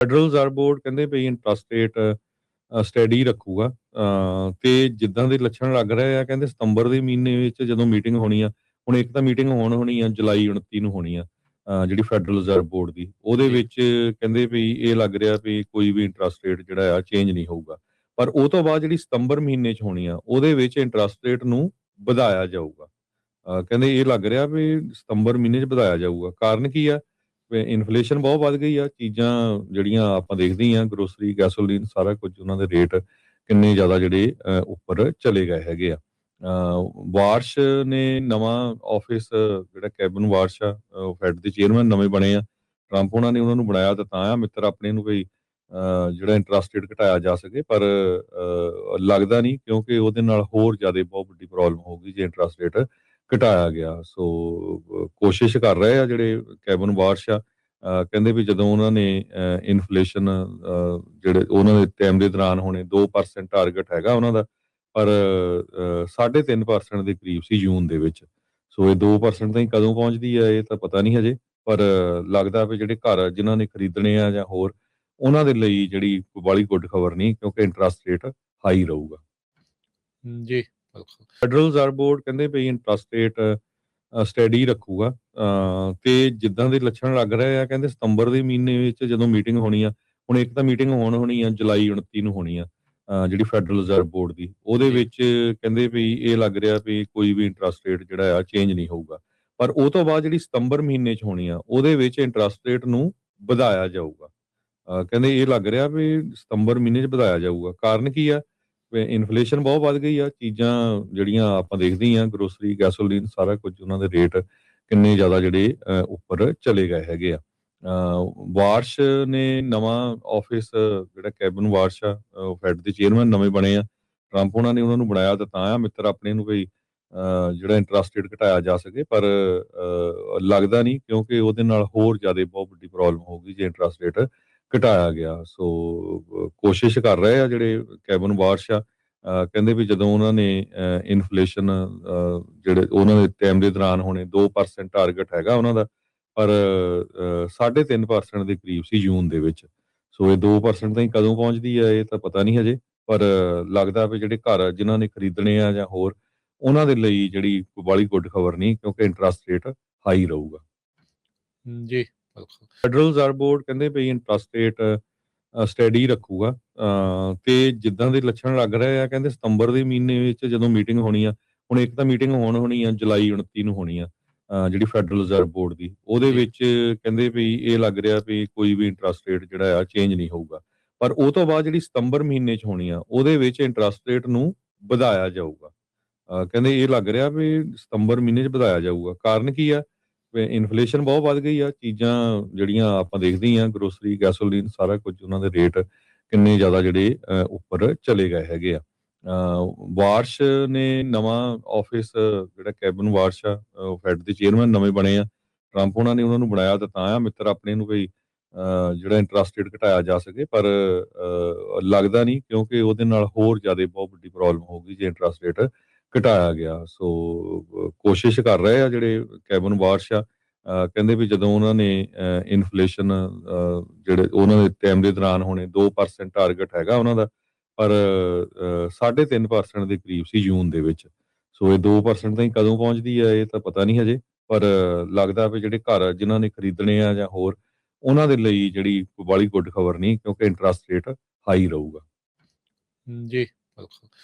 Federal reserve board ਕਹਿੰਦੇ ਵੀ interest rate ਸਟੈਡੀ ਰੱਖੂਗਾ ਤੇ ਜਿੱਦਾਂ ਦੇ ਲੱਛਣ ਲੱਗ ਰਹੇ ਆ ਕਹਿੰਦੇ ਸਤੰਬਰ ਦੇ ਮਹੀਨੇ ਵਿੱਚ ਜਦੋਂ ਮੀਟਿੰਗ ਹੋਣੀ ਆ। ਹੁਣ ਇੱਕ ਤਾਂ ਮੀਟਿੰਗ ਹੋਣੀ ਆ ਜੁਲਾਈ 29 ਨੂੰ ਹੋਣੀ ਆ, ਜਿਹੜੀ ਫੈਡਰਲ ਰਿਜ਼ਰਵ ਬੋਰਡ ਦੀ ਉਹਦੇ ਜੀ। ਵਿੱਚ ਕਹਿੰਦੇ ਵੀ ਇਹ ਲੱਗ ਰਿਹਾ ਵੀ ਕੋਈ ਵੀ ਇੰਟਰਸਟ ਰੇਟ ਜਿਹੜਾ ਆ ਚੇਂਜ ਨਹੀਂ ਹੋਊਗਾ। ਪਰ ਉਹ ਤੋਂ ਬਾਅਦ ਜਿਹੜੀ ਸਤੰਬਰ ਮਹੀਨੇ 'ਚ ਹੋਣੀ ਆ ਉਹਦੇ ਵਿੱਚ ਇੰਟਰਸਟ ਰੇਟ ਨੂੰ ਵਧਾਇਆ ਜਾਊਗਾ। ਕਹਿੰਦੇ ਇਹ ਲੱਗ ਰਿਹਾ ਵੀ ਸਤੰਬਰ ਮਹੀਨੇ 'ਚ ਵਧਾਇਆ ਜਾਊਗਾ। ਕਾਰਨ ਕੀ ਆ? ਇਨਫਲੇਸ਼ਨ ਬਹੁਤ ਵੱਧ ਗਈ ਆ। ਚੀਜ਼ਾਂ ਜਿਹੜੀਆਂ ਆਪਾਂ ਦੇਖਦੇ ਹੀ ਆ, ਗਰੋਸਰੀ, ਗੈਸੋਲੀਨ, ਸਾਰਾ ਕੁਝ ਉਹਨਾਂ ਦੇ ਰੇਟ ਕਿੰਨੇ ਜ਼ਿਆਦਾ ਜਿਹੜੇ ਉੱਪਰ ਚਲੇ ਗਏ ਹੈਗੇ ਆ। ਵਾਰਸ਼ ਨੇ ਨਵਾਂ ਆਫਿਸ, ਜਿਹੜਾ ਕੈਬਨ ਵਾਰਸ਼ ਆ, ਫੈਡ ਦੇ ਚੇਅਰਮੈਨ ਨਵੇਂ ਬਣੇ ਆ। ਟਰੰਪ ਉਹਨਾਂ ਨੇ ਉਹਨਾਂ ਨੂੰ ਬਣਾਇਆ ਤਾਂ ਆ ਮਿੱਤਰ ਆਪਣੇ ਨੂੰ ਵੀ ਜਿਹੜਾ ਇੰਟਰਸਟ ਰੇਟ ਘਟਾਇਆ ਜਾ ਸਕੇ, ਪਰ ਲੱਗਦਾ ਨਹੀਂ, ਕਿਉਂਕਿ ਉਹਦੇ ਨਾਲ ਹੋਰ ਜ਼ਿਆਦਾ ਬਹੁਤ ਵੱਡੀ ਪ੍ਰੋਬਲਮ ਹੋਊਗੀ ਜੇ ਇੰਟਰਸਟ ਰੇਟ ਘਟਾਇਆ ਗਿਆ। ਸੋ ਕੋਸ਼ਿਸ਼ ਕਰ ਰਹੇ ਆ ਜਿਹੜੇ ਕੈਬਨ ਵਾਰਸ਼ ਆ। ਕਹਿੰਦੇ ਵੀ ਜਦੋਂ ਉਹਨਾਂ ਨੇ ਇਨਫਲੇਸ਼ਨ ਜਿਹੜੇ ਉਹਨਾਂ ਦੇ ਟਾਈਮ ਦੇ ਦੌਰਾਨ ਹੋਣੇ 2% ਟਾਰਗੇਟ ਹੈਗਾ ਉਹਨਾਂ ਦਾ, ਪਰ 3.5% ਦੇ ਕਰੀਬ ਸੀ ਜੂਨ ਦੇ ਵਿੱਚ। ਸੋ ਇਹ 2% ਤਾਈਂ ਕਦੋਂ ਪਹੁੰਚਦੀ ਹੈ ਇਹ ਤਾਂ ਪਤਾ ਨਹੀਂ ਹਜੇ, ਪਰ ਲੱਗਦਾ ਵੀ ਜਿਹੜੇ ਘਰ ਜਿਨ੍ਹਾਂ ਨੇ ਖਰੀਦਣੇ ਆ ਜਾਂ ਹੋਰ, ਉਹਨਾਂ ਦੇ ਲਈ ਜਿਹੜੀ ਬਾਹਲੀ ਗੁੱਡ ਖਬਰ ਨਹੀਂ, ਕਿਉਂਕਿ ਇੰਟਰਸਟ ਰੇਟ ਹਾਈ ਰਹੂਗਾ। ਜੀ, ਬਿਲਕੁਲ। ਫੈਡਰਲ ਰਿਜ਼ਰਵ ਬੋਰਡ ਕਹਿੰਦੇ ਵੀ ਇੰਟਰਸਟ ਰੇਟ ਸਟੈਡੀ ਰੱਖੂਗਾ ਤੇ ਜਿੱਦਾਂ ਦੇ ਲੱਛਣ ਲੱਗ ਰਹੇ ਆ ਕਹਿੰਦੇ ਸਤੰਬਰ ਦੇ ਮਹੀਨੇ ਵਿੱਚ ਜਦੋਂ ਮੀਟਿੰਗ ਹੋਣੀ ਆ। ਹੁਣ ਇੱਕ ਤਾਂ ਮੀਟਿੰਗ ਹੋਣੀ ਆ ਜੁਲਾਈ 29 ਨੂੰ ਹੋਣੀ ਆ, ਜਿਹੜੀ ਫੈਡਰਲ ਰਿਜ਼ਰਵ ਬੋਰਡ ਦੀ ਉਹਦੇ ਜੀ। ਵਿੱਚ ਕਹਿੰਦੇ ਵੀ ਇਹ ਲੱਗ ਰਿਹਾ ਵੀ ਕੋਈ ਵੀ ਇੰਟਰਸਟ ਰੇਟ ਜਿਹੜਾ ਆ ਚੇਂਜ ਨਹੀਂ ਹੋਊਗਾ। ਪਰ ਉਹ ਤੋਂ ਬਾਅਦ ਜਿਹੜੀ ਸਤੰਬਰ ਮਹੀਨੇ 'ਚ ਹੋਣੀ ਆ ਉਹਦੇ ਵਿੱਚ ਇੰਟਰਸਟ ਰੇਟ ਨੂੰ ਵਧਾਇਆ ਜਾਊਗਾ। ਕਹਿੰਦੇ ਇਹ ਲੱਗ ਰਿਹਾ ਵੀ ਸਤੰਬਰ ਮਹੀਨੇ 'ਚ ਵਧਾਇਆ ਜਾਊਗਾ। ਕਾਰਨ ਕੀ ਆ? ਇਨਫਲੇਸ਼ਨ ਬਹੁਤ ਵੱਧ ਗਈ ਆ। ਚੀਜ਼ਾਂ ਜਿਹੜੀਆਂ ਆਪਾਂ ਦੇਖਦੇ ਹੀ ਆ, ਗਰੋਸਰੀ, ਗੈਸੋਲੀਨ, ਸਾਰਾ ਕੁਝ ਉਹਨਾਂ ਦੇ ਰੇਟ ਕਿੰਨੇ ਜ਼ਿਆਦਾ ਜਿਹੜੇ ਉੱਪਰ ਚਲੇ ਗਏ ਹੈਗੇ ਆ। ਵਾਰਸ਼ ਨੇ ਨਵਾਂ ਆਫਿਸ, ਜਿਹੜਾ ਕੈਬਨ ਵਾਰਸ਼ ਆ, ਫੈਡ ਦੇ ਚੇਅਰਮੈਨ ਨਵੇਂ ਬਣੇ ਆ। ਟਰੰਪ ਉਹਨਾਂ ਨੇ ਉਹਨਾਂ ਨੂੰ ਬਣਾਇਆ ਤਾਂ ਆ ਮਿੱਤਰ ਆਪਣੇ ਨੂੰ ਵੀ ਜਿਹੜਾ ਇੰਟਰਸਟ ਰੇਟ ਘਟਾਇਆ ਜਾ ਸਕੇ, ਪਰ ਲੱਗਦਾ ਨਹੀਂ, ਕਿਉਂਕਿ ਉਹਦੇ ਨਾਲ ਹੋਰ ਜ਼ਿਆਦਾ ਬਹੁਤ ਵੱਡੀ ਪ੍ਰੋਬਲਮ ਹੋਊਗੀ ਜੇ ਇੰਟਰਸਟ ਰੇਟ ਘਟਾਇਆ ਗਿਆ। ਸੋ ਕੋਸ਼ਿਸ਼ ਕਰ ਰਹੇ ਆ ਜਿਹੜੇ ਕੈਬਨ ਵਾਰਸ਼ ਆ। ਕਹਿੰਦੇ ਵੀ ਜਦੋਂ ਉਹਨਾਂ ਨੇ ਇਨਫਲੇਸ਼ਨ ਜਿਹੜੇ ਉਹਨਾਂ ਦੇ ਟਾਈਮ ਦੇ ਦੌਰਾਨ ਹੋਣੇ 2% ਟਾਰਗੇਟ ਹੈਗਾ ਉਹਨਾਂ ਦਾ, ਪਰ 3.5% ਦੇ ਕਰੀਬ ਸੀ ਜੂਨ ਦੇ ਵਿੱਚ। ਸੋ ਇਹ 2% ਤਾਈਂ ਕਦੋਂ ਪਹੁੰਚਦੀ ਹੈ ਇਹ ਤਾਂ ਪਤਾ ਨਹੀਂ ਹਜੇ, ਪਰ ਲੱਗਦਾ ਵੀ ਜਿਹੜੇ ਘਰ ਜਿਨ੍ਹਾਂ ਨੇ ਖਰੀਦਣੇ ਆ ਜਾਂ ਹੋਰ, ਉਹਨਾਂ ਦੇ ਲਈ ਜਿਹੜੀ ਬਾਹਲੀ ਗੁੱਡ ਖਬਰ ਨਹੀਂ, ਕਿਉਂਕਿ ਇੰਟਰਸਟ ਰੇਟ ਹਾਈ ਰਹੂਗਾ। ਜੀ, ਬਿਲਕੁਲ। ਫੈਡਰਲ ਰਿਜ਼ਰਵ ਬੋਰਡ ਕਹਿੰਦੇ ਵੀ ਇੰਟਰਸਟ ਰੇਟ ਸਟੈਡੀ ਰੱਖੂਗਾ ਤੇ ਜਿੱਦਾਂ ਦੇ ਲੱਛਣ ਲੱਗ ਰਹੇ ਆ ਕਹਿੰਦੇ ਸਤੰਬਰ ਦੇ ਮਹੀਨੇ ਵਿੱਚ ਜਦੋਂ ਮੀਟਿੰਗ ਹੋਣੀ ਆ। ਹੁਣ ਇੱਕ ਤਾਂ ਮੀਟਿੰਗ ਹੋਣੀ ਆ ਜੁਲਾਈ 29 ਨੂੰ ਹੋਣੀ ਆ, ਜਿਹੜੀ ਫੈਡਰਲ ਰਿਜ਼ਰਵ ਬੋਰਡ ਦੀ ਉਹਦੇ ਜੀ। ਵਿੱਚ ਕਹਿੰਦੇ ਵੀ ਇਹ ਲੱਗ ਰਿਹਾ ਵੀ ਕੋਈ ਵੀ ਇੰਟਰਸਟ ਰੇਟ ਜਿਹੜਾ ਆ ਚੇਂਜ ਨਹੀਂ ਹੋਊਗਾ। ਪਰ ਉਹ ਤੋਂ ਬਾਅਦ ਜਿਹੜੀ ਸਤੰਬਰ ਮਹੀਨੇ 'ਚ ਹੋਣੀ ਆ ਉਹਦੇ ਵਿੱਚ ਇੰਟਰਸਟ ਰੇਟ ਨੂੰ ਵਧਾਇਆ ਜਾਊਗਾ। ਕਹਿੰਦੇ ਇਹ ਲੱਗ ਰਿਹਾ ਵੀ ਸਤੰਬਰ ਮਹੀਨੇ 'ਚ ਵਧਾਇਆ ਜਾਊਗਾ। ਕਾਰਨ ਕੀ ਆ? ਇਨਫਲੇਸ਼ਨ ਬਹੁਤ ਵੱਧ ਗਈ ਆ। ਚੀਜ਼ਾਂ ਜਿਹੜੀਆਂ ਆਪਾਂ ਦੇਖਦੇ ਹੀ ਆ, ਗਰੋਸਰੀ, ਗੈਸੋਲੀਨ, ਸਾਰਾ ਕੁਝ ਉਹਨਾਂ ਦੇ ਰੇਟ ਕਿੰਨੇ ਜ਼ਿਆਦਾ ਜਿਹੜੇ ਉੱਪਰ ਚਲੇ ਗਏ ਹੈਗੇ ਆ। ਵਾਰਸ਼ ਨੇ ਨਵਾਂ ਆਫਿਸ, ਜਿਹੜਾ ਕੈਬਨ ਵਾਰਸ਼ ਆ, ਫੈਡ ਦੇ ਚੇਅਰਮੈਨ ਨਵੇਂ ਬਣੇ ਆ। ਟਰੰਪ ਉਹਨਾਂ ਨੇ ਉਹਨਾਂ ਨੂੰ ਬਣਾਇਆ ਤਾਂ ਆ ਮਿੱਤਰ ਆਪਣੇ ਨੂੰ ਵੀ ਜਿਹੜਾ ਇੰਟਰਸਟ ਰੇਟ ਘਟਾਇਆ ਜਾ ਸਕੇ, ਪਰ ਲੱਗਦਾ ਨਹੀਂ, ਕਿਉਂਕਿ ਉਹਦੇ ਨਾਲ ਹੋਰ ਜ਼ਿਆਦਾ ਬਹੁਤ ਵੱਡੀ ਪ੍ਰੋਬਲਮ ਹੋਊਗੀ ਜੇ ਇੰਟਰਸਟ ਰੇਟ ਘਟਾਇਆ ਗਿਆ। ਸੋ ਕੋਸ਼ਿਸ਼ ਕਰ ਰਹੇ ਆ ਜਿਹੜੇ ਕੈਬਨ ਵਾਰਸ਼ ਆ। ਕਹਿੰਦੇ ਵੀ ਜਦੋਂ ਉਹਨਾਂ ਨੇ ਇਨਫਲੇਸ਼ਨ ਜਿਹੜੇ ਉਹਨਾਂ ਦੇ ਟਾਈਮ ਦੇ ਦੌਰਾਨ ਹੋਣੇ 2% ਟਾਰਗੇਟ ਹੈਗਾ ਉਹਨਾਂ ਦਾ, ਪਰ 3.5% ਦੇ ਕਰੀਬ ਸੀ ਜੂਨ ਦੇ ਵਿੱਚ। ਸੋ ਇਹ 2% ਤਾਈਂ ਕਦੋਂ ਪਹੁੰਚਦੀ ਹੈ ਇਹ ਤਾਂ ਪਤਾ ਨਹੀਂ ਹਜੇ, ਪਰ ਲੱਗਦਾ ਵੀ ਜਿਹੜੇ ਘਰ ਜਿਨ੍ਹਾਂ ਨੇ ਖਰੀਦਣੇ ਆ ਜਾਂ ਹੋਰ, ਉਹਨਾਂ ਦੇ ਲਈ ਜਿਹੜੀ ਬਾਹਲੀ ਗੁੱਡ ਖਬਰ ਨਹੀਂ, ਕਿਉਂਕਿ ਇੰਟਰਸਟ ਰੇਟ ਹਾਈ ਰਹੂਗਾ। ਜੀ, ਬਿਲਕੁਲ।